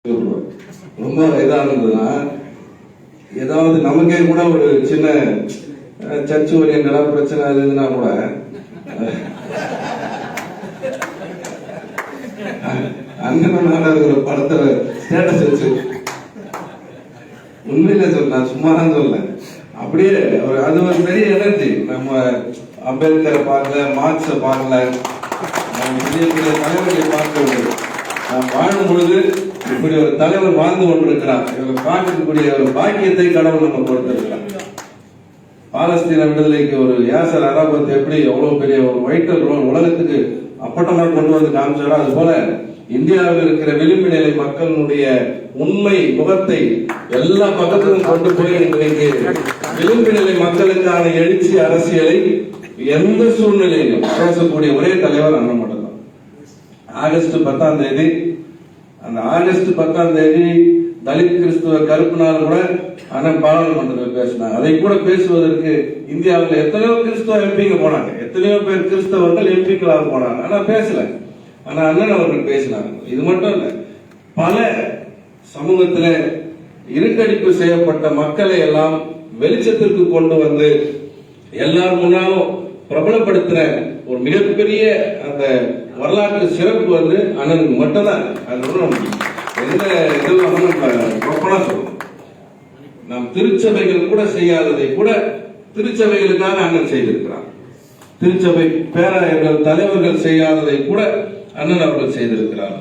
ரொம்ப இதா இருந்ததுன்னா ஏதாவது நமக்கே கூட ஒரு சின்ன சர்ச்சு ஓரியன்டா பிரச்சனை இருந்ததுன்னா கூட அண்ணன் இருக்கிற படத்துல ஸ்டேட்டஸ் வச்சு உண்மையில சொல்ல சும்மா தான் சொல்ல அப்படியே அது ஒரு பெரிய எனர்ஜி. நம்ம அம்பேத்கரை பார்க்கல, மார்க்ஸை பார்க்கல, பெரிய பெரிய தலைவர்களை பார்க்க முடியும். நாம் வாழும் பொழுது இப்படி ஒரு தலைவர் வாழ்ந்து கொண்டிருக்கிறார். இவங்க பார்க்கக்கூடிய ஒரு பாக்கியத்தை கடவுள் நம்ம கொடுத்திருக்கிறார். பாலஸ்தீன விடுதலைக்கு ஒரு யாசர் அரபாத் எப்படி எவ்வளவு பெரிய ஒரு வைட்டல் ரோல் உலகத்துக்கு அப்பட்டமா கொண்டு வந்து காமிச்சாரோ, அது போல இந்தியாவில் இருக்கிற விளிம்பு நிலை மக்களுடைய உண்மை முகத்தை எல்லா பக்கத்திலும் கொண்டு போய் இன்றைக்கு விளிம்பு நிலை மக்களுக்கான எழுச்சி அரசியலை எந்த சூழ்நிலையிலும் பேசக்கூடிய ஒரே தலைவர் அண்ணன் மட்டும்தான். ஆகஸ்ட் 10ஆம் தேதி, அந்த ஆகஸ்ட் 10ஆம் தேதி தலித் கிறிஸ்துவ கருப்பு நாள் கூட அண்ணன் பாராளுமன்றத்தில் பேசினாங்க. அதை கூட பேசுவதற்கு இந்தியாவில் எத்தனையோ கிறிஸ்துவ எம்பிங்க போனாங்க, எத்தனையோ பேர் கிறிஸ்தவர்கள் எம்பிக்களாக போனாங்க. ஆனா பேசல. ஆனா அண்ணன் அவர்கள் பேசினாங்க. இது மட்டும் இல்ல, பல சமூகத்துல இருட்டடிப்பு செய்யப்பட்ட மக்களை எல்லாம் வெளிச்சத்திற்கு கொண்டு வந்து எல்லார் முன்னாலும் பிரபலப்படுத்தின ஒரு மிகப்பெரிய அந்த வரலாற்று சிறப்பு வந்து அண்ணனுக்கு மட்டும்தான். அது எந்த இதெல்லாம் ஒப்பனா சொல்லணும். நாம் திருச்சபைகள் கூட செய்யாததை கூட திருச்சபைகளுக்காக அண்ணன் செய்திருக்கிறார். திருச்சபை பேராயர்கள் தலைவர்கள் செய்யாததை கூட அண்ணன் அவர்கள் செய்திருக்கிறார்.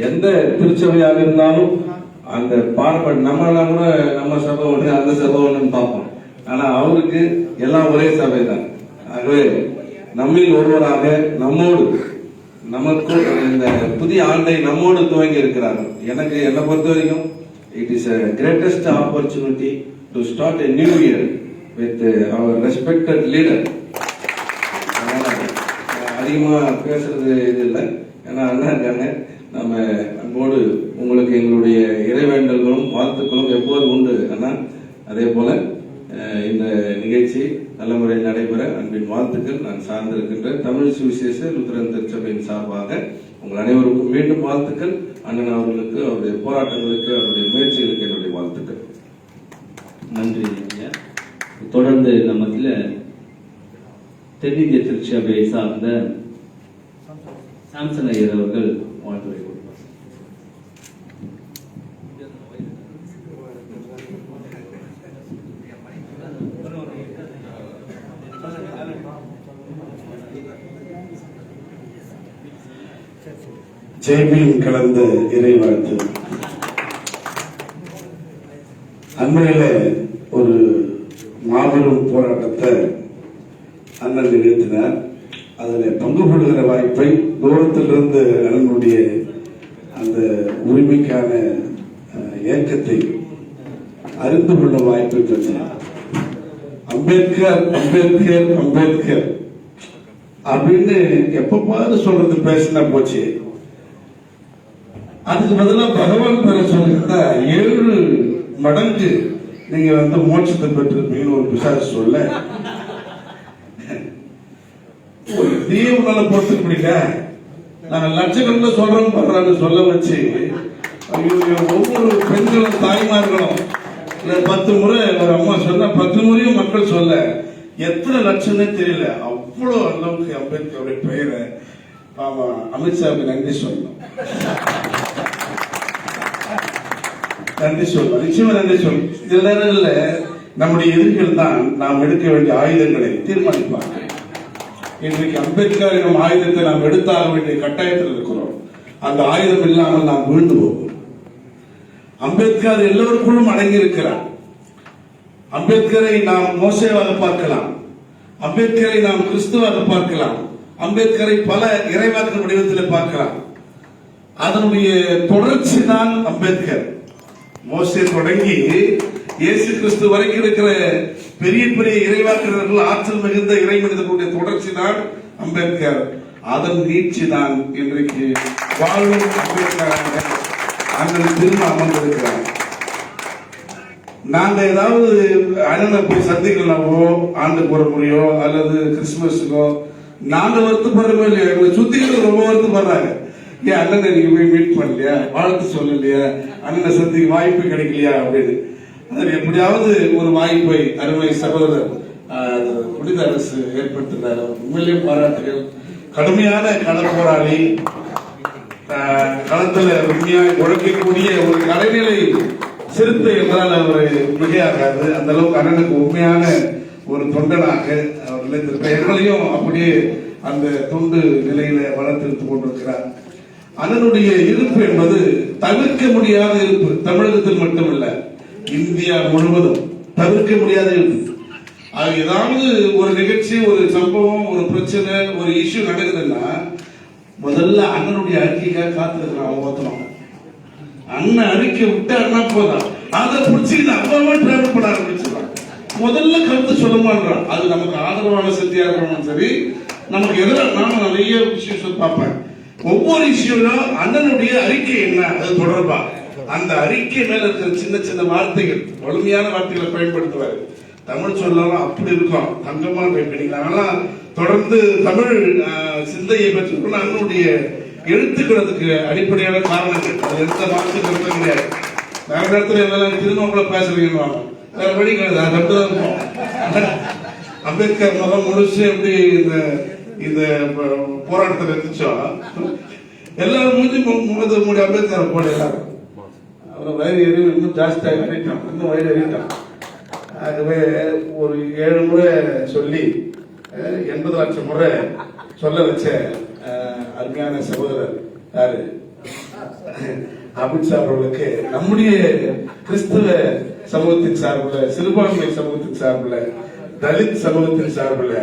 எந்த திருச்சபையாக இருந்தாலும் அந்த பார்ப்பன் நம்மளாம் கூட நம்ம சபை ஒன்று அந்த சபை ஒன்று பார்ப்போம். ஆனா அவருக்கு எல்லாம் ஒரே சபை தான். ஆகவே நம்மில் ஒருவராக நம்மோடு நமக்கு இந்த புதிய ஆண்டை நம்மோடு துவங்கி இருக்கிறார்கள். எனக்கு என்னை பொறுத்த வரைக்கும் it is a greatest opportunity to start a new year with our respected leader. அதிகமா பேசுறது இது இல்லை, ஏன்னா அண்ணா இருக்காங்க. நம்ம அன்போடு உங்களுக்கு எங்களுடைய இறைவேண்டல்களும் வாழ்த்துக்களும் எப்போது உண்டு அண்ணா. அதே போல இந்த நிகழ்ச்சி நல்ல முறையில் நடைபெற அன்பின் வாழ்த்துக்கள். நான் சார்ந்திருக்கின்ற தமிழ் சுவிசேஷ லுத்தரன் திருச்சபையின் சார்பாக உங்கள் அனைவருக்கும் மீண்டும் வாழ்த்துக்கள். அண்ணன் அவர்களுக்கு, அவருடைய போராட்டங்களுக்கு, அவருடைய முயற்சிகளுக்கு என்னுடைய வாழ்த்துக்கள். நன்றி. தொடர்ந்து நம்மத்தில் தென்னிந்திய திருச்சபையை சார்ந்த சாம்சன் ஐயர் அவர்கள் வாழ்த்துரை கொடுப்பார். ஜெய்பீம் கலந்த இறைவாழ்த்து. அண்மையில ஒரு மாபெரும் போராட்டத்தை அண்ணன் நிகழ்த்தினார். அதில் பங்கு கொள்கிற வாய்ப்பை தூரத்திலிருந்து அண்ணனுடைய அந்த உரிமைக்கான இயக்கத்தை அறிந்து கொள்ளும் வாய்ப்பை பெற்றார். அம்பேத்கர் அம்பேத்கர் அம்பேத்கர் அப்படின்னு எப்ப சொல்றது பேசினா போச்சு. அதுக்கு பதிலாக பகவான் பேரை சொல்லிருந்தா 7 மடங்கு நீங்க மோட்சத்தை பெற்றிருப்பீங்கன்னு ஒரு பிசாசு சொல்ல, ஒரு தீவுனால பொறுத்து பிடிக்க நாங்க லட்சக்கணக்கில் சொல்றோம் பண்றான்னு சொல்ல வச்சு ஒவ்வொரு பெண்களும் தாய்மார்களும் 10 முறை ஒரு அம்மா சொன்னா 10 முறையும் மக்கள் சொல்ல எத்தனை லட்சம்னே தெரியல. அவ்வளவு அளவுக்கு அம்பேத்கருடைய பெயரை அமித்ஷாவுக்கு நன்றி சொல்லணும். நன்றி சொல்லுவோம், நிச்சயமா நன்றி சொல்லுவோம். சில நேரங்களில் நம்முடைய எதிரிகள் தான் நாம் எடுக்க வேண்டிய ஆயுதங்களை தீர்மானிப்பாங்க. இன்றைக்கு அம்பேத்கர் எனும் ஆயுதத்தை நாம் எடுத்தாக வேண்டிய கட்டாயத்தில் இருக்கிறோம். அந்த ஆயுதம் இல்லாமல் நாம் வீழ்ந்து போவோம். அம்பேத்கர் எல்லோருக்குள்ளும் அடங்கி இருக்கிறார். அம்பேத்கரை நாம் மோசேவாக பார்க்கலாம், அம்பேத்கரை நாம் கிறிஸ்துவாக பார்க்கலாம், அம்பேத்கரை பல இறைவாக்கு வடிவத்தில் பார்க்கலாம். அதனுடைய தொடர்ச்சி தான் அம்பேத்கர். மோசே தொடங்கி இயேசு கிறிஸ்து வரைக்கும் இருக்கிற பெரிய பெரிய இறைவாக்குறவர்கள், ஆற்றல் மிகுந்த இறை மனிதர்களுடைய தொடர்ச்சி தான் அம்பேத்கர். அதன் நீட்சி தான் இன்றைக்கு வாழும் அம்பேத்கர் அண்ணன் திரும்ப அமர்ந்திருக்கிறார். நாங்க ஏதாவது அண்ணனை போய் சந்திக்கலாவோ, ஆண்டுக்கு ஒரு முறையோ அல்லது கிறிஸ்துமஸுக்கோ நாங்க வருத்தப்படுறோமோ இல்லையா, எங்களை சுத்திகள் ரொம்ப வருத்தப்படுறாங்க. ஏன் அண்ணனை நீங்க போய் மீட் பண்ணலையா, வாழ்த்து சொல்லலையா, அண்ணனை சந்திக்க வாய்ப்பு கிடைக்கலையா அப்படின்னு. அதில் எப்படியாவது ஒரு வாய்ப்பை அருமை சகோதரர் புனித அரசு ஏற்படுத்தினார். உண்மையிலே பாராட்டுகள். கடுமையான கள போராளி, களத்துல உண்மையாக உழைக்கக்கூடிய ஒரு கலைநிலை சிறுத்தை என்றால் அவர் மிகையாகாது. அந்த அளவுக்கு அண்ணனுக்கு உண்மையான ஒரு தொண்டனாக அவர் நிலைத்திருக்கிறார். எங்களையும் அப்படியே அந்த தொண்டு நிலையில வளர்த்தெடுத்துக் கொண்டிருக்கிறார். அண்ணனுடைய இருப்பு என்பது தவிர்க்க முடியாத இருப்பு. தமிழகத்தில் மட்டுமல்ல, இந்தியா முழுவதும் தவிர்க்க முடியாத இருப்பு. அது ஏதாவது ஒரு நிகழ்ச்சி, ஒரு சம்பவம், ஒரு பிரச்சனை, ஒரு இஷ்யூ நடக்குதுன்னா முதல்ல அண்ணனுடைய அறிக்கைக்காக காத்திருக்கிறான். அவன் ஒருத்தனும் அண்ணன் அறிக்கை விட்டாருன்னா போதும், அதை பிடிச்சிக்கிட்டு அவ்வளவா டிராவல் பண்ண ஆரம்பிச்சிடறான். முதல்ல கருத்து சொல்ல மாட்டான். அது நமக்கு ஆதரவான சக்தியா இருக்கணும் சரி, நமக்கு எதிராக நானும் நிறைய விஷயம் பார்ப்பேன். ஒவ்வொரு இஷ்யூலும் அண்ணனுடைய அறிக்கை என்ன, அது தொடர்பா அந்த அறிக்கை மேல இருக்கிற சின்ன சின்ன வார்த்தைகள், வலிமையான வார்த்தைகளை பயன்படுத்துவாரு. தமிழ் சொல்லலாம் அப்படி இருக்கும், தங்கமான வைப்பீங்களா. தொடர்ந்து தமிழ் சிந்தையை பெற்றுக்கணும். அண்ணனுடைய எழுத்துக்கிறதுக்கு அடிப்படையான காரணங்கள், அது எந்த மாற்று கருத்து கிடையாது. வேற நேரத்தில் எல்லாம் திருநோக்கில பேசுறீங்க, வேற வழி கிடையாது, அது இருக்கும். அம்பேத்கர் மதம் முழுசு எப்படி இந்த போராட்டத்தில் இருந்துச்சோ, எல்லாரும் மூடி அம்பேத்கர் போட எல்லாரும் அப்புறம் வயிறு எறி இன்னும் ஜாஸ்தியாக அறிவிட்டான், இன்னும் வயிறு எறிட்டான். ஆகவே ஒரு 7 முறை சொல்லி 80 லட்சம் முறை சொல்ல வச்ச அருமையான சகோதரர் யாரு, அமித்ஷா அவர்களுக்கு நம்முடைய கிறிஸ்தவ சமூகத்தின் சார்பில், சிறுபான்மை சமூகத்தின் சார்பில், தலித் சமூகத்தின் சார்பில்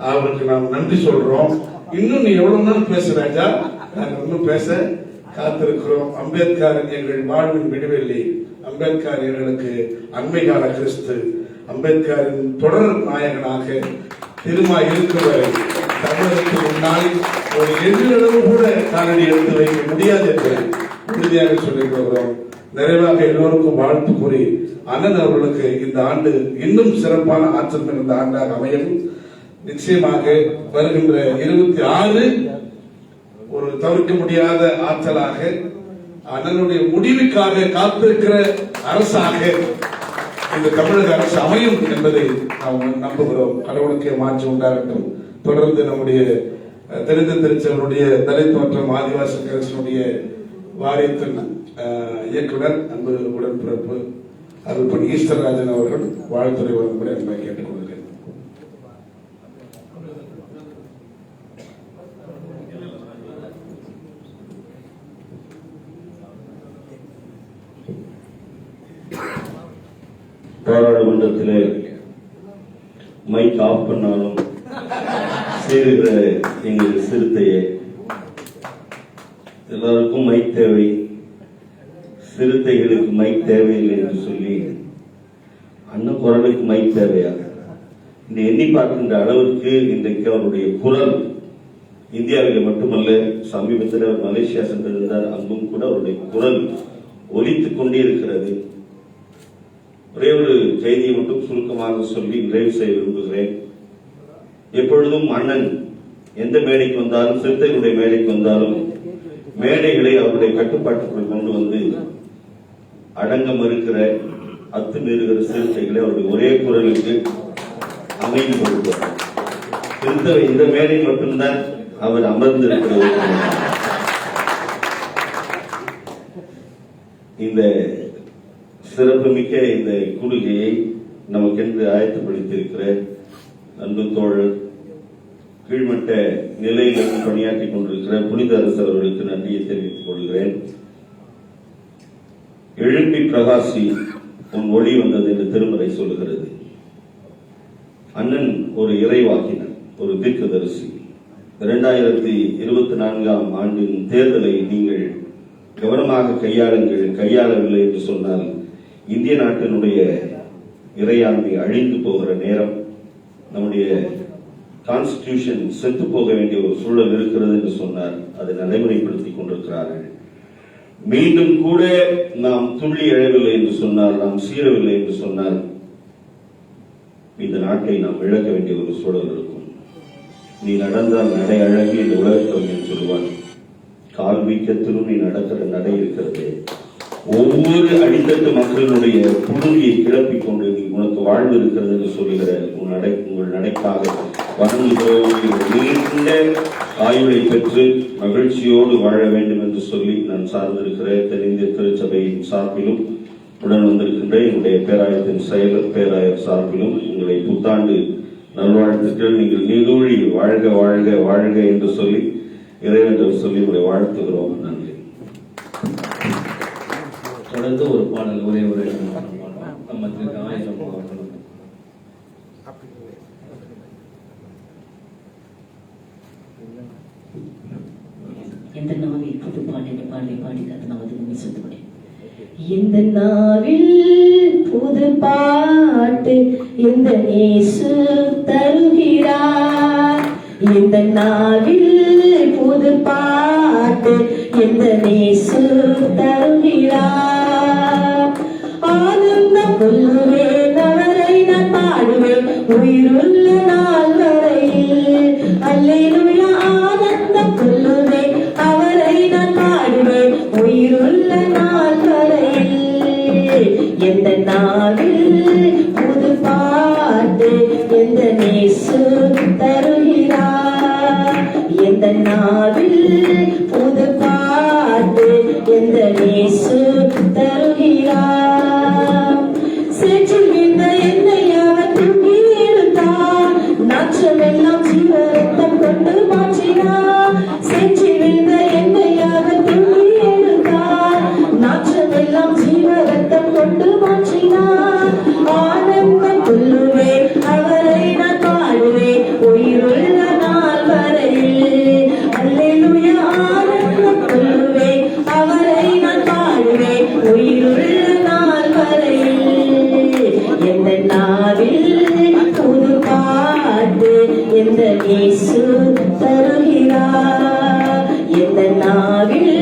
அவருக்கு நாம் நன்றி சொல்றோம். இன்னும் நீ எவ்வளவு நேரம் பேசுறாஜா, நாங்கள் இன்னும் பேச காத்திருக்கிறோம். அம்பேத்கர் எங்கள் வாழ்வின் விடுவெள்ளி, அம்பேத்கர் எங்களுக்கு அண்மை கால கிறிஸ்து, அம்பேத்கரின் தொடர் நாயகனாக திருமா இருக்கிறவரை தமிழகத்தில் முன்னால் ஒரு எதிரளவு கூட காலடி எடுத்து வைக்க முடியாது என்று உறுதியாக சொல்லிக் கொள்கிறோம். நிறைவாக எல்லோருக்கும் வாழ்த்து கூறி அண்ணன் அவர்களுக்கு இந்த ஆண்டு இன்னும் சிறப்பான ஆற்றல் மிகுந்த ஆண்டாக அமையும். நிச்சயமாக வருகின்ற 26 ஒரு தவிர்க்க முடியாத ஆற்றலாக, அண்ணனுடைய முடிவுக்காக காத்திருக்கிற அரசாக இந்த தமிழக அரசு அமையும் என்பதை நாம் நம்புகிறோம். கடவுளுக்கே மாற்றி உண்டாகட்டும். தொடர்ந்து நம்முடைய தெரிந்த திருச்சவனுடைய தலித் மற்றும் ஆதிவாசி கட்சியினுடைய வாரியத்தின் இயக்குனர் அன்பு உடன்பிறப்பு அருள்பணி ஈஸ்வரராஜன் அவர்கள் வாழ்த்துறை வழங்கும்படி அன்பை கேட்டுக்கொள்கிறேன். பாராளுமன்றத்தில் மைக் ஆஃப் பண்ணாலும் சேருகிற எங்கள் சிறுத்தையே, எல்லாருக்கும் மைக் தேவை, சிறுத்தைகளுக்கு மைக் தேவையில்லை என்று சொல்லி அண்ணன் குரலுக்கு மைக் தேவையா? இந்த எண்ணி பார்க்கின்ற அளவிற்கு இன்றைக்கு அவருடைய குரல் இந்தியாவில் மட்டுமல்ல, சமீபத்தில் மலேசியா சென்றிருந்தார், அங்கும் கூட அவருடைய குரல் ஒலித்துக் கொண்டே இருக்கிறது. ஒரே ஒரு செய்தியை மட்டும் சுருக்கமாக சொல்லி நிறைவு செய்ய விரும்புகிறேன். எப்பொழுதும் அண்ணன் எந்த மேடைக்கு வந்தாலும், சிறுத்தைகளுடைய மேடைக்கு வந்தாலும், மேடைகளை அவருடைய கட்டுப்பாட்டுக்குள் கொண்டு வந்து அடங்க மறுக்கிற, அத்துமீறுகிற சிறுத்தைகளை அவருடைய ஒரே குரலுக்கு அமைதி கொடுத்தார். இந்த மேடை மட்டும்தான் அவர் அமர்ந்திருக்கிற இந்த சிறப்புமிக்க இந்த கூடுகையை நமக்கென்று ஆயத்தப்படுத்தியிருக்கிற அன்பு தோழர், கீழ்மட்ட நிலையில் பணியாற்றிக் கொண்டிருக்கிற புனித அரசர் அவர்களுக்கு நன்றியை தெரிவித்துக் கொள்கிறேன். எழும்பி பிரகாசி உன் ஒளி வந்தது என்று திருமறை சொல்லுகிறது. அண்ணன் ஒரு இறைவாக்கினர், ஒரு தீர்க்கதரிசி. 2024ஆம் ஆண்டின் தேர்தலை நீங்கள் கவனமாக கையாளவில்லை என்று சொன்னால் இந்திய நாட்டினுடைய இறையாண்மை அழிந்து போகிற நேரம், நம்முடைய கான்ஸ்டிடியூஷன் செத்து போக வேண்டிய ஒரு சூழல் இருக்கிறது என்று சொன்னார். அதை நடைமுறைப்படுத்திக் கொண்டிருக்கிறார்கள். மீண்டும் கூட நாம் துள்ளி எழவில்லை என்று சொன்னால், நாம் சீரவில்லை என்று சொன்னால் இந்த நாட்டை நாம் இழக்க வேண்டிய ஒரு சூழல் இருக்கும். நீ நடந்தால் நடை அழகு இந்த உலகக்கவிஞன் சொல்லுவார். கால் வீக்கத்திலும் நீ நடக்கிற நடை இருக்கிறது. ஒவ்வொரு அடித்தட்டு மக்களுடைய புழுதியை கிளப்பிக் கொண்டு நீ உனக்கு வாழ்வு இருக்கிறது என்று சொல்லுகிற உங்கள் நடைக்காக வணங்குகிறவர்கள் நீண்ட ஆயுளை பெற்று மகிழ்ச்சியோடு வாழ வேண்டும் என்று சொல்லி நான் சார்ந்திருக்கிற தென்னிந்திய திருச்சபையின் சார்பிலும் உடன் வந்திருக்கின்ற என்னுடைய பேராயத்தின் செயலர் பேராயர் சார்பிலும் உங்களுடைய புத்தாண்டு நல்வாழ்த்துக்கள். நீங்கள் நீடூழி வாழ்க வாழ்க வாழ்க என்று சொல்லி இறைவன் சொல்லி உங்களை வாழ்த்துகிறோம். நன்றி. தொடர்ந்து ஒரு பாடல் ஒரே ஒரு நம்மத்திற்கு 1000 பாடல். எந்த நாவில் புது பாட்டு பாடி பாடி கதை நமது சொல்லுவேன். இந்த நாவில் புது பாட்டு இந்த இயேசு தருகிறார். இந்த நாவில் புது பாட்டு இந்த இயேசு தருகிறார். ஆனந்தம் கொள்ளுவேன் அவரை நான் பாடுவேன் உயிருள்ள நாள் வரையில். அல்லேலூயா. ஆனந்தம் கொள்ளுவேன் அவரை நான் பாடுவேன் உயிருள்ள நாள் வரையில். எந்த நாவில் புது பாட்டு எந்த இயேசு தருகிறார். எந்த நாவில் புது பாட்டு எந்த இயேசு தருகிறார். சேற்றில் விழுந்த என்னை அவர் தூக்கி எடுத்தார். நாற்றமெல்லாம் ஜீவரத்தம் கொண்டு மாற்றினார். சேற்றில் விழுந்த என்னை அவர் தூக்கி எடுத்தார். நாற்றமெல்லாம் ஜீவரத்தம் கொண்டு மாற்றினார். ஆனந்தம் கொள்ளுவேன் அவரை நான் பாடுவேன் உயிருள்ள நாள் வரையில். அல்லேலூயா. ஆனந்தம் கொள்ளுவேன் அவரை நான் பாடுவேன் உயிருள்ள நாள் வரையில். எந்த நாவில் புது பாட்டு எந்த இயேசு தருகிறார். எந்த நாவில்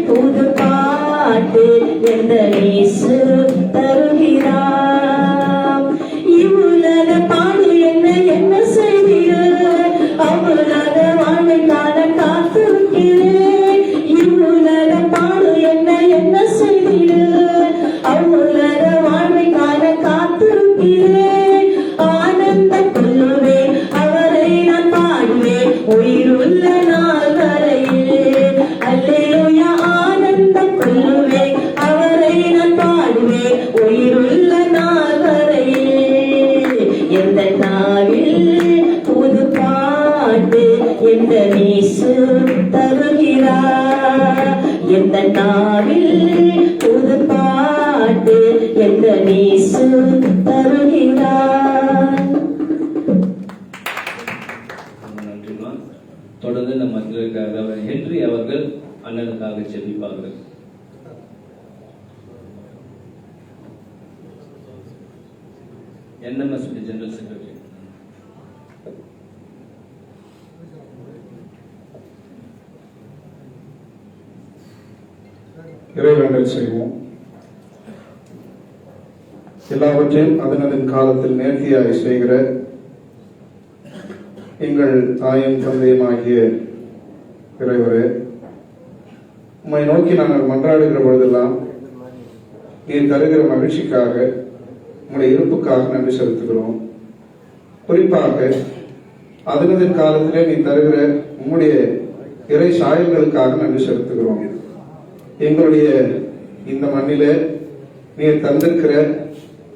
புது பாட்டு எந்த இயேசு தருகிறார். இவ்வுலக பாடு என்ன செய்கிறேன் அவ்வுலக வாழ்வை காண காத்திருக்கிறேன். இவ்வுலக பாடு என்ன செய்கிறேன் அவ்வுலக வாழ்வை காண காத்திருக்கிறேன். ஆனந்தம் கொள்ளுவேன் அவரை நான் பாடுவேன் உயிருள்ள நாள் வரையில். அல்லேலூயா. ஆனந்தம் கொள்ளுவேன் அவரை நான் பாடுவேன் உயிருள்ள நாள் வரையில். எந்த நாவில் புது பாட்டு எந்த இயேசு தருகிறார். எந்த நாவில் புது பாட்டு எந்த இயேசு தருகிறார். நன்றிமா. தொடர்ந்து நம்ம ஹென்றி அவர்கள் அண்ணனுக்காக ஜெபிப்பார்கள். NMSP general secretary. இறைவேண்டல் செய்வோம். எல்லாவற்றையும் அதனதன் காலத்தில் நேர்த்தியாக செய்கிற எங்கள் தாயும் தந்தையும் ஆகிய இறைவரே, உம்மை நோக்கி நாங்கள் மன்றாடுகிற பொழுதெல்லாம் நீர் தருகிற மகிழ்ச்சிக்காக உங்களுடைய இருப்புக்காக நன்றி செலுத்துகிறோம். குறிப்பாக அதனதன் காலத்திலே நீ தருகிற உம்முடைய இறை சாயல்களுக்காக நன்றி செலுத்துகிறோம். எங்களுடைய இந்த மண்ணிலே நீர் தந்திருக்கிற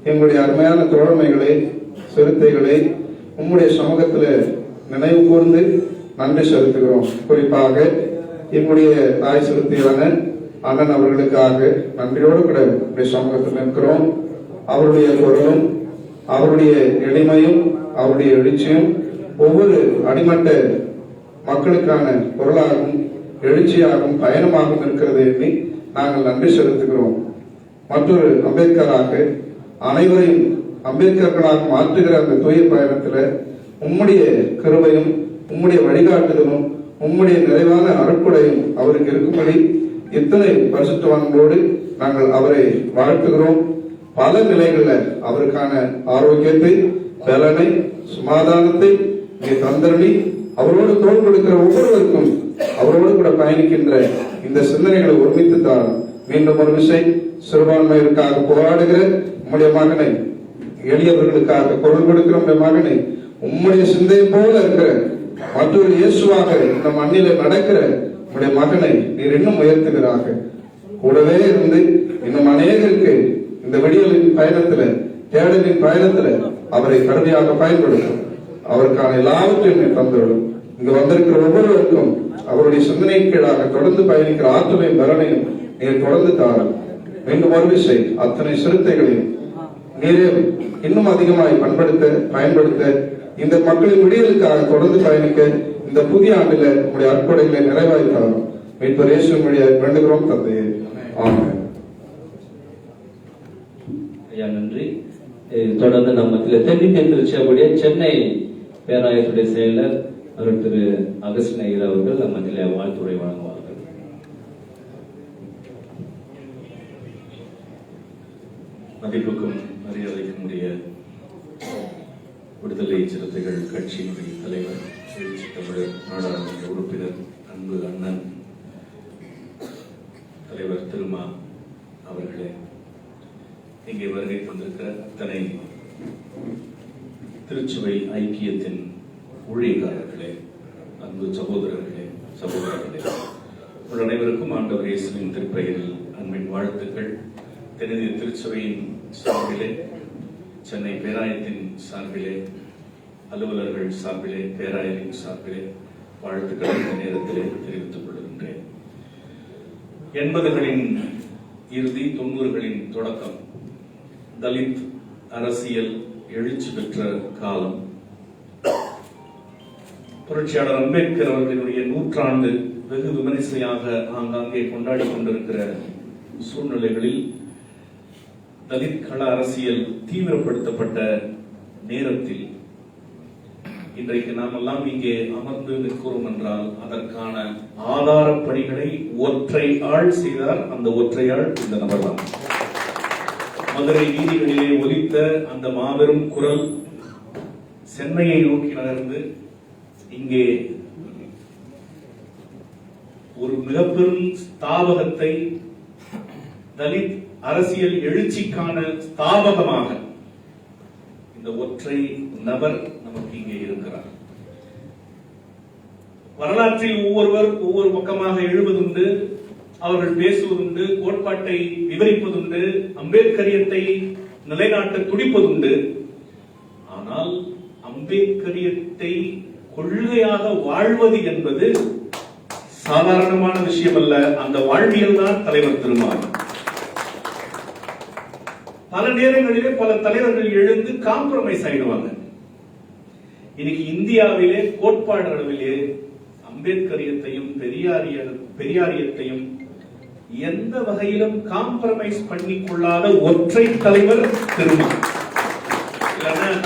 எங்களுடைய அருமையான தோழமைகளை சிறுத்தைகளை உம்முடைய சமூகத்தில் நினைவு கூர்ந்து நன்றி செலுத்துகிறோம். குறிப்பாக எங்களுடைய தாய் சிறுத்தையான அண்ணன் அவர்களுக்காக நன்றியோடு கூட உடைய சமூகத்தில் நிற்கிறோம். அவருடைய குரலும் அவருடைய எளிமையும் அவருடைய எழுச்சியும் ஒவ்வொரு அடிமட்ட மக்களுக்கான குரலாகவும் எழுச்சியாகவும் பயணமாகவும் இருக்கிறது எண்ணி நாங்கள் நன்றி செலுத்துகிறோம். மற்றொரு அம்பேத்கராக அனைவரையும் அம்பேத்கர்களாக மாற்றுகிற அந்த தூய பயணத்தில் உம்முடைய கிருபையும் உம்முடைய வழிகாட்டுதலும் உம்முடைய நிறைவான அருட்கொடையும் அவருக்கு இருக்கும்படி இத்தனை பரிசுத்தவான்களோடு நாங்கள் அவரை வாழ்த்துகிறோம். பல நிலைகளில் அவருக்கான ஆரோக்கியத்தை, பலனை, சமாதானத்தை நீ தந்தரணி அவரோடு தோல் கொடுக்கிற ஒவ்வொருவருக்கும் அவரோடு கூட பயணிக்கின்ற இந்த சிந்தனைகளை ஒருமித்து தான் மீண்டும் ஒரு விஷயம் சிறுபான்மையிற்காக போராடுகிற உம்முடைய மகனை, எளியவர்களுக்காக குரல் கொடுக்கிற உம்முடைய மகனை, உம்முடைய சிந்தையை போல இருக்கிற மற்றொரு இயேசுவாக இந்த மண்ணில நடக்கிற உம்முடைய மகனை நீர் இன்னும் உயர்த்துகிறாக. கூடவே இருந்து இன்னும் அநேகருக்கு இந்த விடியலின் பயணத்துல, தேடலின் பயணத்துல அவரை கடுமையாக பயன்படுத்தும். அவருக்கான எல்லாவற்றையும் நீர் தந்துவிடும். இங்கு வந்திருக்கிற ஒவ்வொருவருக்கும் அவருடைய சிந்தனையின் கீழாக தொடர்ந்து பயணிக்கிற ஆற்றலையும் பலனையும் நீர் தொடர்ந்து தாரும். மீண்டும் ஒரு விஷயம், அத்தனை சிறுத்தைகளையும் நீரே இன்னும் அதிகமாய் பயன்படுத்த இந்த மக்களின் விடியலுக்காக தொடர்ந்து பயணிக்க இந்த புதிய ஆண்டில உங்களுடைய அற்புதங்களை நிறைவாய்த்தாரும். மீட்பர் இயேசுவின் வழியாக வேண்டுகிறோம் தந்தையே, ஆமென். ஐயா நன்றி. தொடர்ந்து நம்ம தென்னிந்திய திருச்சபையுடைய சென்னை பேராயத்துடைய செயலர் அவர் திரு அகஸ்டின் ஐயர் அவர்கள் நம்ம வாழ்த்துரை வழங்குவார்கள். மதிப்புக்கும் மரியாதைக்கும் உரிய விடுதலை சிறுத்தைகள் கட்சியினுடைய தலைவர், எழுச்சி தமிழர் நாடாளுமன்ற உறுப்பினர், அன்பு அண்ணன் தலைவர் திருமா அவர்களே, இங்கே வருகை தந்திருக்கிற அத்தனை திருச்சுவை ஐக்கியத்தின் ஊழியக்காரர்களே, அன்பு சகோதரர்களே, உங்கள் அனைவருக்கும் ஆண்டவர் இயேசுவின் திருப்பெயரில் அன்பின் வாழ்த்துக்கள். தென்னிந்திய திருச்சபையின் சார்பிலே, சென்னை பேராயத்தின் சார்பிலே, அலுவலர்கள் சார்பிலே, பேராயரின் சார்பிலே வாழ்த்துக்களை இந்த நேரத்திலே தெரிவித்துக் கொள்கின்றேன். 80களின் இறுதி, 90களின் தொடக்கம் தலித் அரசியல் எழுச்சி பெற்ற காலம். புரட்சியாளர் அம்பேத்கர் அவர்களுடைய 100ஆண்டு வெகு விமரிசையாக ஆங்காங்கே கொண்டாடி கொண்டிருக்கிற சூழ்நிலைகளில் தலித் கள அரசியல் தீவிரப்படுத்தப்பட்ட நேரத்தில் இன்றைக்கு நாம் எல்லாம் இங்கே அமர்ந்து நிற்கிறோம் என்றால் அதற்கான ஆதார பணிகளை ஒற்றை ஆள் செய்தார். அந்த ஒற்றை ஆள் இந்த நபர்தான். மதுரை வீதிகளிலே ஒலித்த அந்த மாபெரும் குரல் சென்னையை நோக்கி நகர்ந்து இங்கே ஒரு மிகப்பெரும் ஸ்தாபகத்தை, தலித் அரசியல் எழுச்சிக்கான ஸ்தாபகமாக இந்த ஒற்றை நபர் நமக்கு இங்கே இருக்கிறார். வரலாற்றில் ஒவ்வொருவர் ஒவ்வொரு பக்கமாக எழுவதுண்டு, அவர்கள் பேசுவதுண்டு, கோட்பாட்டை விவரிப்பதுண்டு, அம்பேத்கரியத்தை நிலைநாட்ட துடிப்பதுண்டு. ஆனால் அம்பேத்கரியத்தை கொள்கையாக வாழ்வது என்பது சாதாரணமான விஷயம் அல்ல. அந்த வாழ்வியல் தான் தலைவர் திருமாவளவன். பல நேரங்களிலே பல தலைவர்கள் எழுந்து காம்ப்ரமைஸ் ஆயிடுவாங்க. இன்னைக்கு இந்தியாவிலே கோட்பாடு அளவிலே அம்பேத்கரியத்தையும் பெரியாரியத்தையும் எந்த வகையிலும் காம்ப்ரமைஸ் பண்ணிக் கொள்ளாத ஒற்றை தலைவர் திருமா.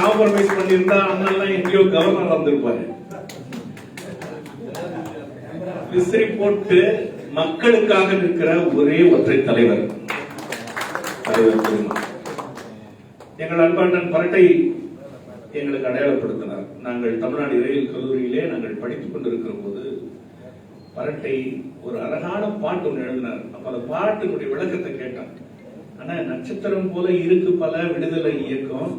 காம்ப்ரமைஸ் பண்ணியிருந்தா அண்ணெல்லாம் எங்கேயோ கவர்னர் வந்திருப்பாரு. விசிறி போட்டு மக்களுக்காக நிற்கிற ஒரே ஒற்றை தலைவர் திருமா. எங்கள் அன்பாண்டன் பரட்டை எங்களுக்கு அடையாளப்படுத்தினார். நாங்கள் தமிழ்நாடு இறையியல் கல்லூரியிலே நாங்கள் படித்துக் கொண்டிருக்கிற போது பரட்டை ஒரு அழகான பாட்டு ஒன்று எழுதினார். அப்ப அந்த பாட்டினுடைய விளக்கத்தை கேட்டான். ஆனா நட்சத்திரம் போல இருக்கு பல விடுதலை இயக்கம்,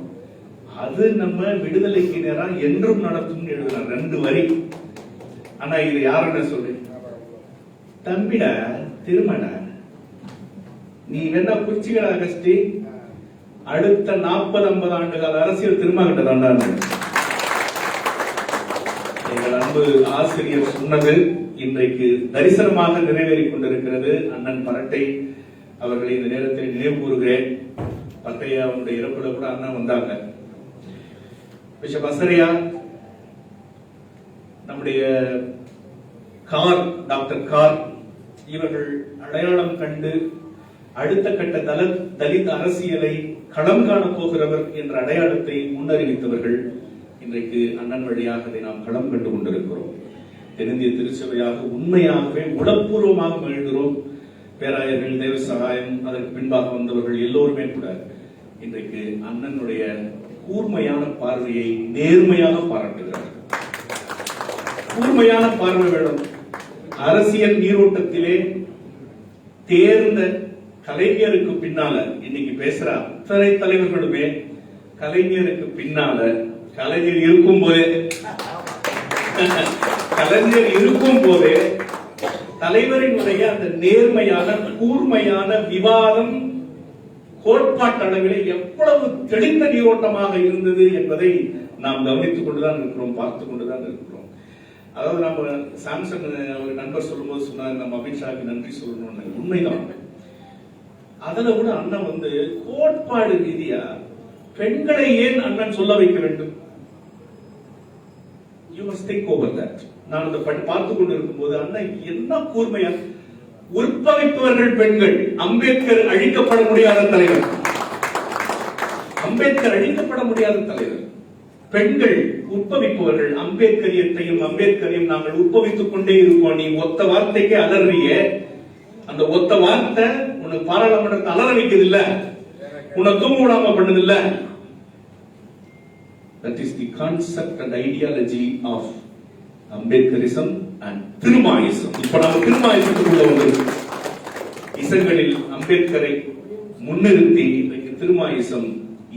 அது நம்ம விடுதலைக்கு நேரம் என்றும் நடத்தும் எழுதினார். 2 வரி. ஆனா இது யாருன்னு சொல்லு, தம்பிட திருமண நீ வேணா குறிச்சிகள அகஸ்டி, அடுத்த 40-50 ஆண்டுகால அரசியல் திரும்ப கிட்டதாண்டான். எங்கள் அன்பு ஆசிரியர் சொன்னது இன்றைக்கு தரிசனமாக நிறைவேறிக் கொண்டிருக்கிறது. அண்ணன் பரட்டை அவர்களை இந்த நேரத்தில் நினைவு கூறுகிறேன். பட்டையா அவனுடைய இறப்புல கூட அண்ணன் வந்தாங்க. பிஷப் அசரியா, நம்முடைய டாக்டர் கார், இவர்கள் அடையாளம் கண்டு அடுத்த கட்ட தலித் அரசியலை களம் காண போகிறவர் என்ற அடையாளத்தை முன்னறிவித்தவர்கள். இன்றைக்கு அண்ணன் வழியாக அதை நாம் களம் கண்டு கொண்டிருக்கிறோம். தென்னிந்திய திருச்சபையாக உண்மையாகவே உளப்பூர்வமாக மகிழ்கிறோம். பேராயர்கள், தேவ சகாயம், அதற்கு பின்பாக வந்தவர்கள் எல்லோருமே கூட இன்றைக்கு அண்ணனுடைய கூர்மையான பார்வையை நேர்மையாக பாராட்டுகிறார்கள். கூர்மையான பார்வை வேணும். அரசியல் நீரோட்டத்திலே தேர்ந்த கலைஞருக்கு பின்னால இன்னைக்கு பேசுற அத்தனை தலைவர்களுமே கலைஞருக்கு பின்னால கலைஞர் இருக்கும் போதே தலைவரினுடைய அந்த நேர்மையான கூர்மையான விவாதம் கோட்பாட்டளவிலே எவ்வளவு தெளிந்த நீரோட்டமாக இருந்தது என்பதை நாம் கவனித்துக் கொண்டுதான் இருக்கிறோம், பார்த்துக் கொண்டுதான் இருக்கிறோம். அதாவது நம்ம சாம்சங் ஒரு நண்பர் சொல்லும்போது சொன்னார், நம்ம அமித்ஷாவுக்கு நன்றி சொல்லணும்னு. உண்மைதான். அதுல கூட அண்ணன் கோட்பாடு ரீதியா பெண்களை ஏன் அண்ணன் சொல்ல வைக்க வேண்டும்? You must think over that. நான் அதை பார்த்துக் கொண்டு இருக்கும் போது அண்ணன் என்ன கூர்மையா, உற்பவிப்பவர்கள் பெண்கள். அம்பேத்கர் அழிக்கப்பட முடியாத தலைவர், அம்பேத்கர் அழிக்கப்பட முடியாத தலைவர். பெண்கள் உற்பவிப்பவர்கள். அம்பேத்கரையும் நாங்கள் உற்பவித்துக் கொண்டே இருக்கோம். நீ ஒத்த வார்த்தைக்கு அலறிய, அந்த ஒத்த வார்த்தை உனக்கு பாராளுமன்றத்தை அலற வைக்கிறது இல்ல, உன்னை தூங்க விடாம பண்ணது இல்ல. That is the concept and ideology of Ambedkarism and திருமாயிசம். இப்ப நம்ம திருமாயிசத்துக்குள்ள வந்திருக்கோம். இசங்களில் அம்பேத்கரை முன்னிறுத்தி இன்றைக்கு திருமாயிசம்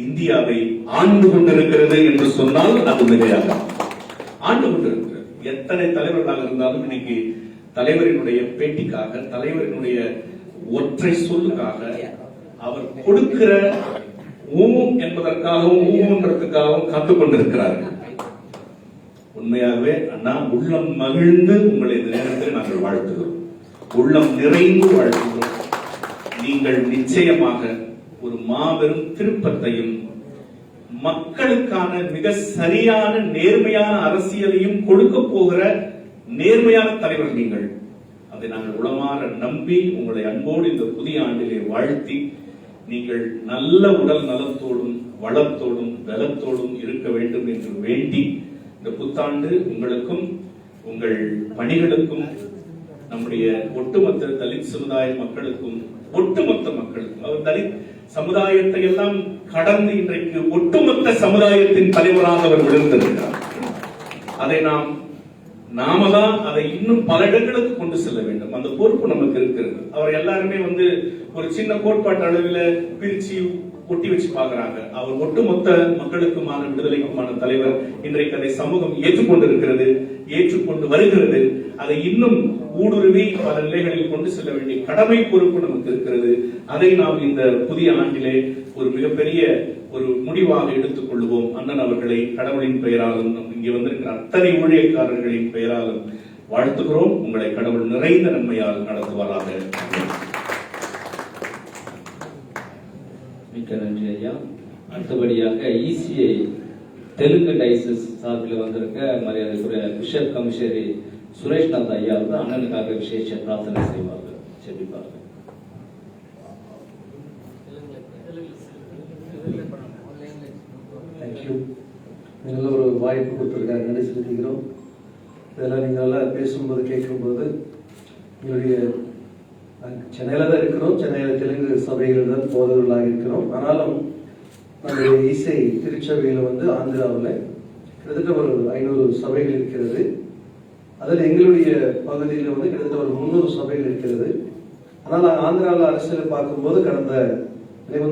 இந்தியாவை ஆண்டு கொண்டிருக்கிறது என்று சொன்னால் அது மிகையாக. ஆண்டு கொண்டிருக்கிறது. எத்தனை தலைவர்களாக இருந்தாலும் இன்னைக்கு தலைவரினுடைய பேட்டிக்காக, தலைவரினுடைய ஒற்றை சொல்லுக்காக, அவர் கொடுக்கிற என்பதற்காகவும் ஊன்றதுக்காகவும் காத்துக் கொண்டிருக்கிறார்கள். உண்மையாகவே அண்ணா, உள்ளம் மகிழ்ந்து உங்களை இந்த நேரத்தில் நாங்கள் வாழ்த்துகிறோம், உள்ளம் நிறைந்து வாழ்த்துகிறோம். நீங்கள் நிச்சயமாக ஒரு மாபெரும் திருப்பத்தையும் மக்களுக்கான மிக சரியான நேர்மையான அரசியலையும் கொடுக்க போகிற நேர்மையான தலைவர் நீங்கள். அதை நாங்கள் உளமாற நம்பி உங்களை அன்போடு இந்த புதிய ஆண்டிலே வாழ்த்தி, நீங்கள் நல்ல உடல் நலத்தோடும் வளத்தோடும் பலத்தோடும் இருக்க வேண்டும் என்று வேண்டி, இந்த புத்தாண்டு உங்களுக்கும் உங்கள் பணிகளுக்கும் நம்முடைய ஒட்டுமொத்த தலித் சமுதாய மக்களுக்கும் ஒட்டுமொத்த மக்களுக்கும், அவர் தலித் சமுதாயத்தை எல்லாம் கடந்து இன்றைக்கு ஒட்டுமொத்த சமுதாயத்தின் தலைவராக அவர் விழுந்திருக்கிறார். அதை நாம தான் அதை இன்னும் பல இடங்களுக்கு கொண்டு செல்ல வேண்டும். அந்த பொறுப்பு நமக்கு இருக்கிறது. அவர் எல்லாருமே ஒரு சின்ன கோட்பாட்டு அளவில் பிரிச்சு ஒட்டி வச்சு பாக்குறாங்க. அவர் ஒட்டுமொத்த மக்களுக்குமான விடுதலைக்குமான தலைவர். இன்றைக்கு அதை சமூகம் ஏற்றுக்கொண்டிருக்கிறது, ஏற்றுக்கொண்டு வருகிறது. அதை இன்னும் ஊடுருவி பல நிலைகளில் கொண்டு செல்ல வேண்டிய கடமை பொறுப்பு நமக்கு இருக்கிறது. அதை நாம் இந்த புதிய ஆண்டிலே ஒரு மிகப்பெரிய ஒரு முடிவாக எடுத்துக் கொள்வோம். அண்ணன் அவர்களை கடவுளின் பெயராலும் இங்கே வந்திருக்கிற அத்தனை ஊழியக்காரர்களின் பெயராலும் வாழ்த்துகிறோம். உங்களை கடவுள் நிறைந்த நன்மையால் நடத்துவாராக. மிக்க நன்றி ஐயா. அடுத்தபடியாக இசிஐ தெலுங்கு டைசஸ் சார்பில் வந்திருக்க மரியாதைக்குரிய பிஷப் கமிஷனரி சுரேஷ்நாத் ஐயா வந்து அண்ணனுக்காக விசேஷ பிரார்த்தனை செய்வார்கள், செபிப்பார்கள். தேங்க்யூ. நல்ல ஒரு வாய்ப்பு கொடுத்துருக்காங்க, நன்றி செலுத்திக்கிறோம். இதெல்லாம் நீங்கள் நல்லா பேசும்போது கேட்கும்போது எங்களுடைய சென்னையில் தான் இருக்கிறோம், சென்னையில் தெலுங்கு சபைகள் தான் போதவர்களாக இருக்கிறோம். ஆனாலும் நம்முடைய இசை திருச்சபையில் ஆந்திராவில் கிட்டத்தட்ட ஒரு 500 சபைகள் இருக்கிறது. அதில் எங்களுடைய பகுதியில் கிட்டத்தட்ட ஒரு 300 சபைகள் இருக்கிறது. ஆனால் ஆந்திராவில் அரசியலை பார்க்கும்போது கடந்த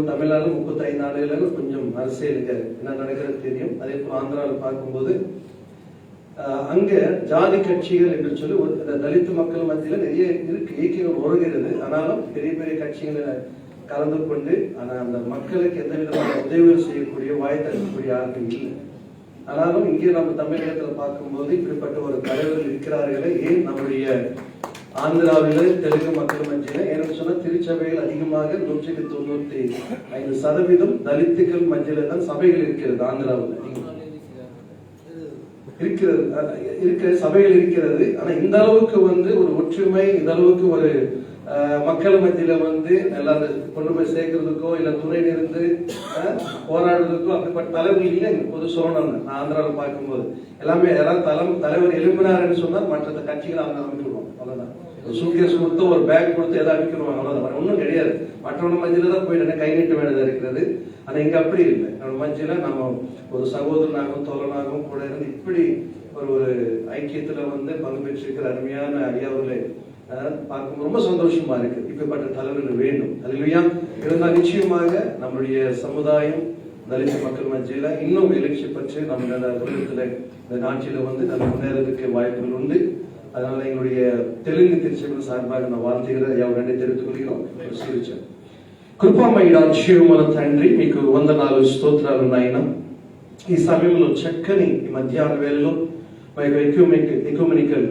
தமிழ்நாடு 35 ஆண்டுகளில் கொஞ்சம் அரசியலுக்கு என்ன நடக்கிறது தெரியும். அதே போல் ஆந்திராவில் பார்க்கும்போது அங்க ஜாதி கட்சிகள் என்று சொல்லி இந்த தலித் மக்கள் மத்தியில் நிறைய இயக்கங்கள் வருகிறது. ஆனாலும் பெரிய பெரிய கட்சிகளை கலந்து கொண்டு அந்த மக்களுக்கு எந்த விதமான உதவிகள் செய்யக்கூடிய வாய் தரக்கூடிய ஆட்கள் இல்லை. ஆனாலும் இங்கே நம்ம தமிழகத்தில் பார்க்கும்போது இப்படிப்பட்ட ஒரு தலைவர்கள் இருக்கிறார்களே. ஏன் நம்முடைய ஆந்திராவில் தெலுங்கு மக்கள் மத்தியில் எனக்கு சொன்ன திருச்சபைகள் அதிகமாக 195% தலித்துக்கள் மத்தியில தான் சபைகள் இருக்கிறது. ஆந்திராவில் இருக்கிற சபைகள் இருக்கிறது. ஆனா இந்த அளவுக்கு ஒரு ஒற்றுமை, இந்த அளவுக்கு ஒரு மக்கள் மத்தியில நல்லா கொண்டு போய் சேர்க்கறதுக்கோ இல்ல துறையில இருந்து போராடுறதுக்கோ அப்படிப்பட்ட தலைவர்கள் இல்லை. பொது சொல்லணும், நான் ஆந்திராவில் பார்க்கும்போது எல்லாமே யாராவது தலைவர் எழுப்பினாருன்னு சொன்னா மற்ற கட்சிகளை அவங்க அமைக்கிடுவோம். அவ்வளவுதான். சூட்கேஸ் கொடுத்து ஒரு பேக் கொடுத்து ஏதாவது அமைக்கிடுவாங்க, அவ்வளவுதான். ஒன்றும் கிடையாது. மற்றவங்க மத்தியில தான் போய் கை நீட்ட வேண்டியதா இருக்கிறது. ஆனா இங்க அப்படி இல்லை. நம்ம மத்தியில நம்ம ஒரு சகோதரனாகவும் தோழனாகவும் கூட இருந்து இப்படி ஒரு ஐக்கியத்துல பங்கு பெற்றிருக்கிற அருமையான ஐயா அவர்களை பார்க்கும் ரொம்ப சந்தோஷமா இருக்கு. இப்படிப்பட்ட தலைவர்கள் வேண்டும். அல்லேலூயா. இருந்தால் நிச்சயமாக நம்முடைய சமுதாயம் தலித் மக்கள் மத்தியில இன்னும் எழுச்சி பெற்று நம்ம உலகத்துல இந்த நாட்டில நல்ல முன்னேறதுக்கு வாய்ப்புகள் உண்டு. அதனால எங்களுடைய தெலுங்கு திருச்சபை சார்பாக நான் வாழ்த்துகிறேன். ஐயா ரெண்டை தெரிவித்துக் கொள்கிறோம். కృపామయుడా జీవముల తండ్రి మీకు వందనాలు స్తోత్రాలు నాయన. ఈ సమయంలో చక్కని ఈ మధ్యాహ్న వేళలో మా యొక్క ఎక్యూమెనికల్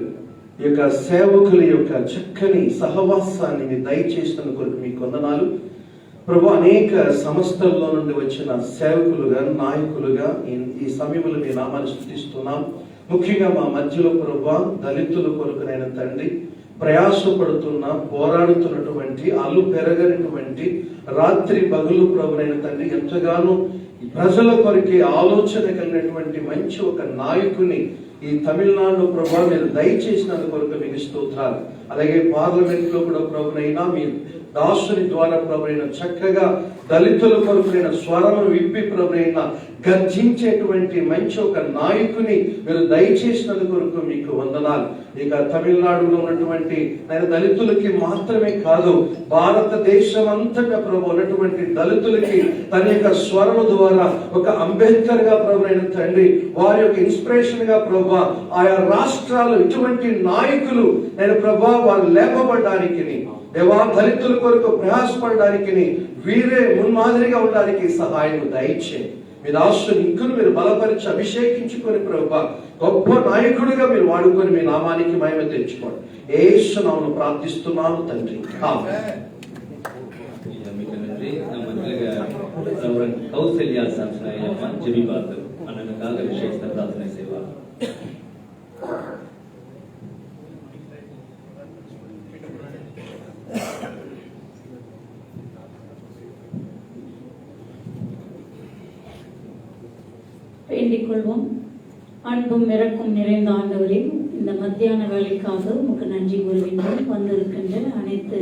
ఈ యొక్క సేవకుల యొక్క చక్కని సహవాసాన్ని మీరు దయచేసిన కొరకు మీకు వందనాలు ప్రభు. అనేక సంస్థల్లో నుండి వచ్చిన సేవకులుగా నాయకులుగా ఈ సమయంలో మీ నామాన్ని స్తుతిస్తున్నాం. ముఖ్యంగా మా మధ్యలో ప్రభు దళితుల కొరకునైన తండ్రి ప్రయాసపడుతున్న పోరాడుతున్నటువంటి అల్లు పెరగనటువంటి రాత్రి పగలు ప్రభునైన తండ్రి ఎంతగానో ప్రజల కొరకే ఆలోచన కలిగినటువంటి మంచి ఒక నాయకుని ఈ తమిళనాడు ప్రభు మీరు దయచేసిన కొరకు మీకు స్తోత్రాలు. అలాగే పార్లమెంట్ లో కూడా ప్రభునైనా మీ దాసుని ద్వారా ప్రభునైనా చక్కగా దళితుల కొరకునైన స్వరము విప్పి ప్రభునైనా గర్జించేటువంటి మంచి ఒక నాయకుని మీరు దయచేసిన కొరకు మీకు వందనాలు. ఇక తమిళనాడులో ఉన్నటువంటి దళితులకి మాత్రమే కాదు, భారతదేశం అంతటా ప్రభు ఉన్నటువంటి దళితులకి తన యొక్క స్వరము ద్వారా ఒక అంబేద్కర్ గా ప్రభునైన తండ్రి వారి యొక్క ఇన్స్పిరేషన్ గా ప్రభు ఆయా రాష్ట్రాలు ఇటువంటి నాయకులు ప్రభు వారు లేపబడడానికి దేవా దళితుల కొరకు ప్రయాసపడడానికి వీరే మున్మాదిరిగా ఉండడానికి సహాయం దయచేయండి. మీ దాసుని ఇంకును మీరు బలపరిచి అభిషేకించుకొని ప్రభు గొప్ప నాయకుడిగా మీరు వాడుకొని మీ నామానికి మహిమ తెచ్చుకోండి. యేసు నామములో ప్రార్థిస్తున్నాను తండ్రి. கௌசல்யா சாம்சனாயம்மா ஜெபிப்பார்கள். அண்ணனுக்காக விசேஷ பிரார்த்தனை செய்வார். வேண்டிக் கொள்வோம். அன்பும் இறக்கும் நிறைந்த ஆண்டவரே, இந்த மத்தியான வேலைக்காக உமக்கு நன்றி கூறுகின்றோம். வந்திருக்கின்ற அனைத்து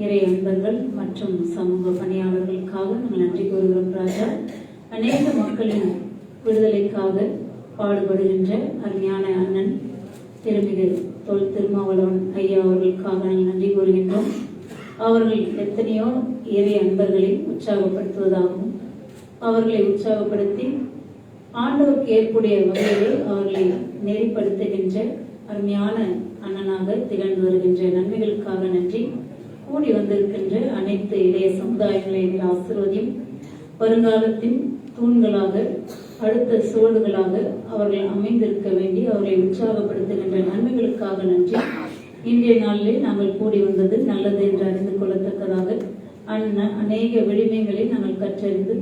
இறை அன்பர்கள் மற்றும் சமூக பணியாளர்களுக்காக நாங்கள் நன்றி கூறுகிறோம் ராஜா. அநேக மக்களின் விடுதலைக்காக பாடுபடுகின்ற அருமையான அண்ணன் திருமிகு தொல் திருமாவளவன் ஐயா அவர்களுக்காக நாங்கள் நன்றி கூறுகின்றோம். அவர்கள் எத்தனையோ இறை அன்பர்களை உற்சாகப்படுத்துவதாகவும் அவர்களை உற்சாகப்படுத்தி ஆண்டவருக்கு ஏற்புடைய வகையிலே அவர்களை நெறிப்படுத்துகின்ற அருமையான அண்ணனாக திகழ்ந்து வருகின்ற நன்மைகளுக்காக நன்றி. கூடி வந்திருக்கின்ற அனைத்து இளைய சமுதாயங்களை ஆசீர்வதியும். வருங்காலத்தின் தூண்களாக அடுத்த சுவடுகளாக அவர்கள் அமைந்திருக்க வேண்டி அவர்களை உற்சாகப்படுத்துகின்ற நன்மைகளுக்காக நன்றி. இன்றைய நாளிலே நாங்கள் கூடி வந்தது நல்லது என்று அறிந்து கொள்ளத்தக்கதாக அநேக விளிமைகளை நாங்கள் கற்றறிந்து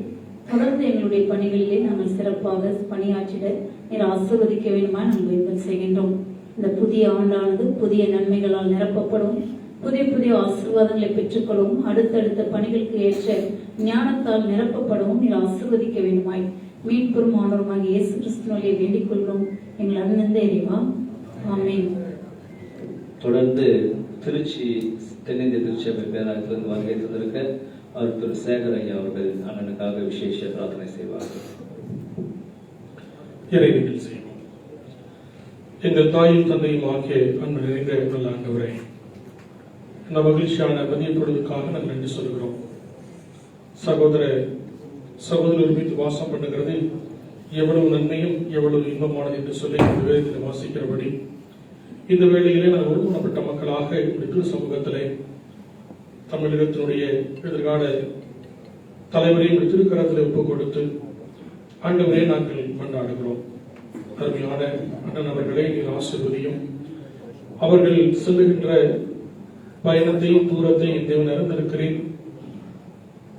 தொடர்ந்து எங்களுடைய பணிகளிலே நாங்கள் சிறப்பாக பணியாற்றிட நீர் ஆசீர்வதிக்க வேண்டுமா நாங்கள் வேண்டுதல் செய்கின்றோம். இந்த புதிய ஆண்டானது புதிய நன்மைகளால் நிரப்பப்படும், புதிய புதிய ஆசீர்வாதங்களை பெற்றுக்கொள்ளவும் அடுத்தடுத்த பணிகளுக்கு ஏற்ற ஞானத்தால் நிரப்பப்படவும் நீர் ஆசீர்வதிக்க வேண்டுமாய் மீட்பெரும் ஆண்டவருமாக இயேசு கிறிஸ்துவிலே வேண்டிக் கொள்கிறோம் எங்கள் அன்பிந்த இறைவா, ஆமென். தொடர்ந்து திருச்சி தென்னிந்திய திருச்சபை பேராயத்திலிருந்து வருகை தந்திருக்க அவர் திரு சேகர் ஐயா அவர்கள் அண்ணனுக்காக விசேஷ பிரார்த்தனை செய்வார்கள். இறைவேண்டல் செய்வோம். எங்கள் தாயும் தந்தையும் ஆகிய அன்பு நிறைந்த நல்ல ஆண்டவரே, இந்த மகிழ்ச்சியான மதிய பொழுதுக்காக நாங்கள் நன்றி சொல்கிறோம். சகோதரர் மீது வாசம் பண்ணுகிறது எவ்வளவு நன்மையும் எவ்வளவு இன்பமானது என்று சொல்லி இந்த வேதத்தில் வாசிக்கிறபடி இந்த வேளையிலே நாங்கள் ஒருமனப்பட்ட மக்களாக திரு சமூகத்திலே தமிழகத்தினுடைய எதிர்கால தலைவரையும் திருக்கரத்தில் ஒப்புக் கொடுத்து ஆண்டவரே நாங்கள் கொண்டாடுகிறோம். அருமையான அண்ணன் அவர்களை நீர் ஆசீர்வதியும். அவர்கள் செல்லுகின்ற பயணத்தையும் தூரத்தையும் தேவன் அறிந்திருக்கிறேன்.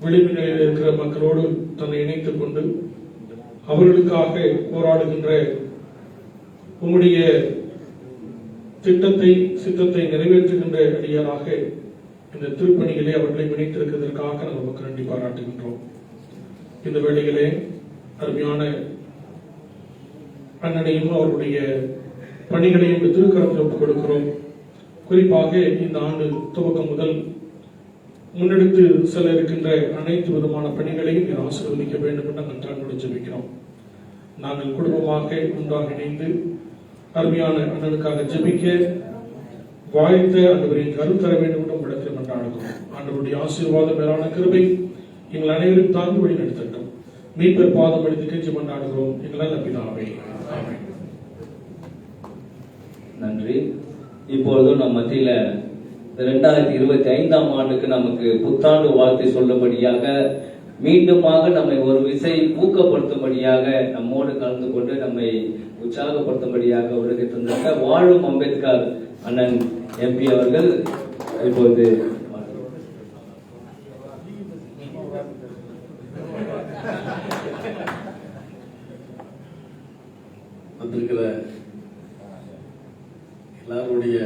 விளிம்பில் இருக்கிற மக்களோடு தன்னை இணைத்துக் கொண்டு அவர்களுக்காக போராடுகின்ற உம்முடைய சித்தத்தை நிறைவேற்றுகின்ற அடியாராக இந்த திருப்பணிகளே அவர்களை இணைத்திருக்கிறதற்காக நாம் நமக்கு நன்றி பாராட்டுகின்றோம். இந்த வேளையிலே அருமையான அண்ணனையும் அவருடைய பணிகளையும் திருக்கரத்தில் ஒப்புக் கொடுக்கிறோம். குறிப்பாக இந்த ஆண்டு துவக்கம் முதல் முன்னெடுத்து செல்ல இருக்கின்ற அனைத்து விதமான பணிகளையும் ஆசீர்வதிக்க வேண்டும் என்று நாங்கள் தாழ்மையோடு ஜெபிக்கிறோம். நாங்கள் குடும்பமாக ஒன்றாக இணைந்து அருமையான அண்ணனுக்காக ஜெபிக்க வாய்த்த ஆண்டவரின் கருள் தர வேண்டும் என்று உங்களிடத்தில் கொண்டாடுகிறோம். ஆண்டவருடைய ஆசீர்வாதம் மேலான கிருபை எங்கள் அனைவரும் தாழ்ந்து வழி நடத்தட்டும். மீட்பர் பாதம் அடித்து கெஞ்சி கொண்டாடுகிறோம் எங்கள் நல்ல பிதாவே. ஆமென். நன்றி. இப்பொழுது நம் மத்தியில 2025ஆம் ஆண்டுக்கு நமக்கு புத்தாண்டு வாழ்த்தை சொல்லும்படியாக மீண்டுமாக நம்மை ஒரு விசை ஊக்கப்படுத்தும்படியாக நம்மோடு கலந்து கொண்டு நம்மை உற்சாகப்படுத்தும்படியாக உலகை தந்திருக்க வாழும் அம்பேத்கர் அண்ணன் எம்பி அவர்கள் இப்பொழுது வந்திருக்கிற எல்லாருடைய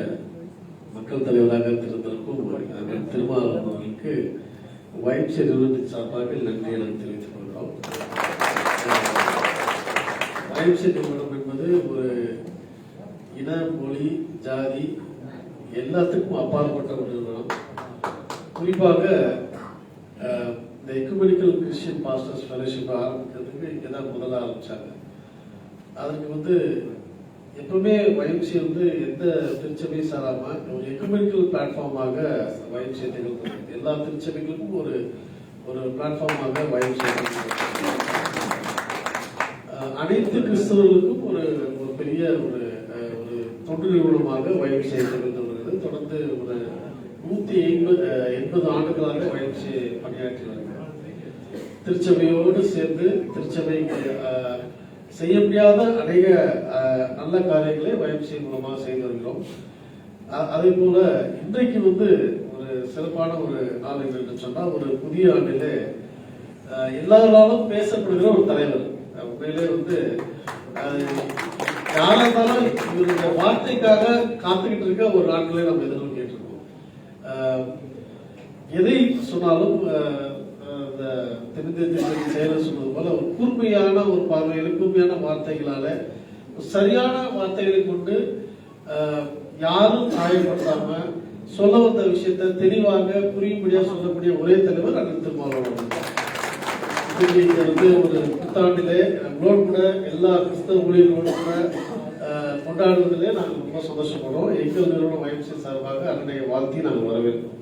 மக்கள் தலைவராக திருந்திருக்கும் திருமாவளவன் அவர்களுக்கு YMCA நிறுவனத்தின் சார்பாக நன்றியை நாம் தெரிவித்துக் கொள்கிறோம். YMCA நிறுவனம் என்பது ஒரு இன, மொழி, ஜாதி எல்லாத்துக்கும் அப்பாற்பட்ட ஒரு நிறுவனம். குறிப்பாக இந்த எக்குமெனிக்கல் கிறிஸ்டியன் பாஸ்டர்ஸ் ஃபெலோஷிப் ஆரம்பிக்கிறதுக்கு இங்கே தான் முதல்ல ஆரம்பித்தாங்க. அதற்கு எப்பவுமே YMCA எந்த திருச்சபையும் சாராம ஒரு எக்குமெனிக்கல் பிளாட்ஃபார்மாக YMCA திகழ்கிறது. எல்லா திருச்சபைகளுக்கும் ஒரு ஒரு பிளாட்ஃபார்மாக YMCA அனைத்து கிறிஸ்தவர்களுக்கும் ஒரு ஒரு பெரிய ஒரு ஒரு தொண்டு நிறுவனமாக YMCA திகழ்ந்து வருகிறது. தொடர்ந்து ஒரு 180 ஆண்டுகளாக YMCA பணியாற்றி வருகிறது. திருச்சபையோடு சேர்ந்து திருச்சபைக்கு செய்ய முடியாத அநேக நல்ல காரியங்களை YMCA மூலமாக செய்து வருகிறோம். அதே போல இன்றைக்கு ஒரு சிறப்பான ஒரு நாள் என்று சொன்னால், ஒரு புதிய ஆண்டிலே எல்லாராலும் பேசப்படுகிற ஒரு தலைவர். உண்மையிலே யாரா இருந்தாலும் இவருடைய வார்த்தைக்காக காத்துக்கிட்டு இருக்க ஒரு நாட்களே நம்ம எதிர்நோக்கிட்டு இருக்கோம். எதை சொன்னாலும் செயலர் சொன்னது போல ஒரு கூர்மையான ஒரு பார்வையில் கூர்மையான வார்த்தைகளால சரியான வார்த்தைகளை கொண்டு யாரும் காயப்படுத்தாம சொல்ல வந்த விஷயத்தை தெளிவாக புரியும்படியா சொல்லக்கூடிய ஒரே தலைவர் அண்ணன் திருமாவளவன். ஒரு புத்தாண்டிலே நம்மளோடு கூட எல்லா கிறிஸ்தவ ஊழியர்களோடு கூட கொண்டாடுவதிலே நாங்கள் ரொம்ப சந்தோஷப்படுறோம். எங்கள் நிறுவனம் YMCA சார்பாக அண்ணனை வாழ்த்தி நாங்கள் வரவேற்கிறோம்.